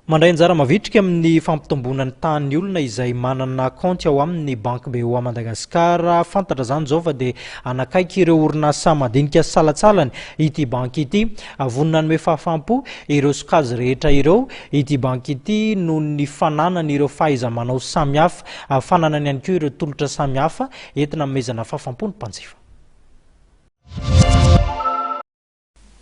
Mandray anjara mavitrika amin'ny fampitomboana ny tahan'ny olona izay manana compte ao amin'ny banque BOA Madagasikara. Fantatra zany zao fa dia anakaiky ireo orinasa madinika salatsalany ity banque ity, vonona anome fahafampo ireo sokazy rehetra ireo ity banque ity noho ny fananany ireo fahaiza-manao samihafa, fananany ihany koa ireo tolotra samihafa entina amezana fahafampo ny mpanjifa.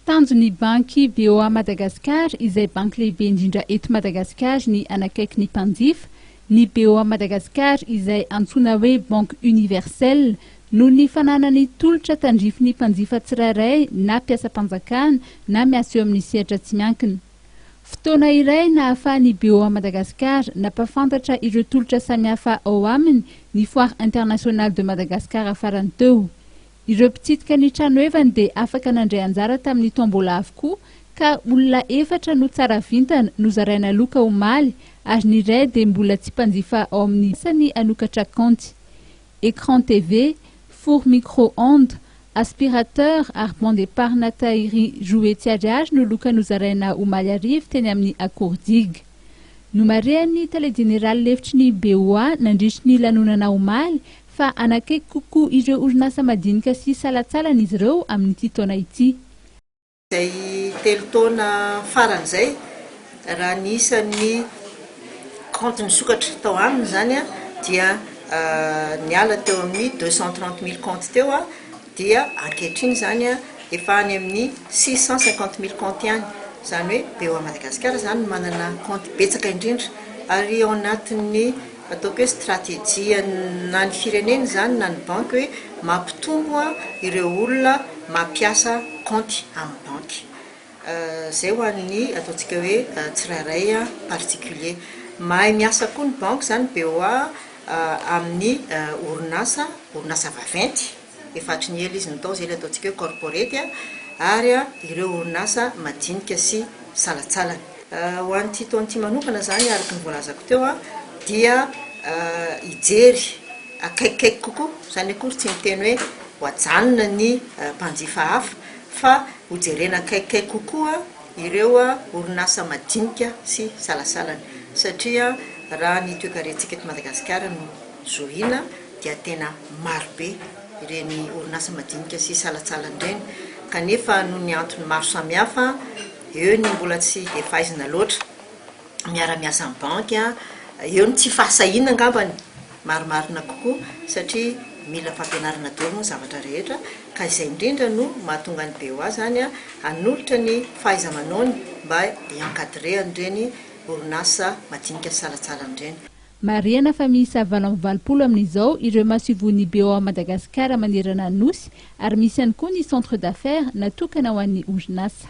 Tanjony banky BOA Madagasikara izay banky lehibe indrindra eto Madagasikara ny anakaiky ny mpanjifa, ny BOA Madagasikara izay antsoina hoe banque universelle noho ny fananany tolotra tandrify ny mpanjifa tsirairay na mpiasam-panjakana na miasa eo amin'ny sehatra tsy miankina. Fotoana iray nahafahan'ny BOA Madagasikara nampafantatra ireo tolotra samihafa ao aminy ny foire internationale de Madagascar farany teo. Ireo mpitsidika ny trano evany dia afaka nandray anjara tamin'ny tombola avokoa ka olona 4 no tsara vintana no zaraina loka omaly ary ny iray dia mbola tsy mpanjifa ao amin'ny isany anokatra compte. Écran TV, four micro-ondes, aspirateur ary bon d'épargne tahiry jouet tsy ariary no loka no zaraina omaly arivo teny amin'ny Akourdigue. No marehany tale général lefitry ny BOA nandritry ny lanonana omaly fa anakaiky kokoa ireo orinasa madinika sy salatsalana izy ireo amin'ity taona ity. Izay 3 taona farany izay raha ny isan'ny compte nisokatra tao aminy zany dia niala teo amin'ny 230 000 compte teo dia ankehitriny zany efa any amin'ny 650 000 compte ihany. Zany hoe BOA Madagasikara zany manana compte betsaka indrindra ary ao anatin'ny ataoko hoe stratégie na ny firenena zany na ny banque hoe mampitombo ireo olona mampiasa compte amin'ny banque. Zay ho an'ny ataontsika hoe tsirairay particulier. Mahay miasa koa ny banque zany BOA amin'ny orinasa vaventy, efatry ny ela izy natao zay ataontsika hoe corporate ary ireo orinasa madinika sy salatsalany. Ho an'ity taon'ity manokana zany araka ny voalazako teo dia ijery akaikikaiky kokoa zany akory tsy miteny hoe hoajanona ny mpanjifa hafa fa hojerena akaikikaiky kokoa ireo orinasa madinika sy salasalany satria raha ny toekarentsika eto Madagasikara no zohina dia tena marobe ireny orinasa madinika sy salatsalany ireny kanefa noho ny antony maro samihafa eo ny mbola tsy dia fahaizana loatra miara-miasa amin'ny banque eo ny tsy fahasahina angambany maromarina kokoa satria mila fampianarana daholo moa zavatra rehetra ka izay indrindra no mahatonga ny BOA zany hanolotra ny fahaiza-manaony mba hiankadre an'ireny orinasa madinika salatsalany ireny. Marihana fa miisa 20 amin'izao ireo masivon'ny BOA Madagasikara manerana nosy ary misy ihany koa ny centre d'affaires natokana ho an'ny orinasa.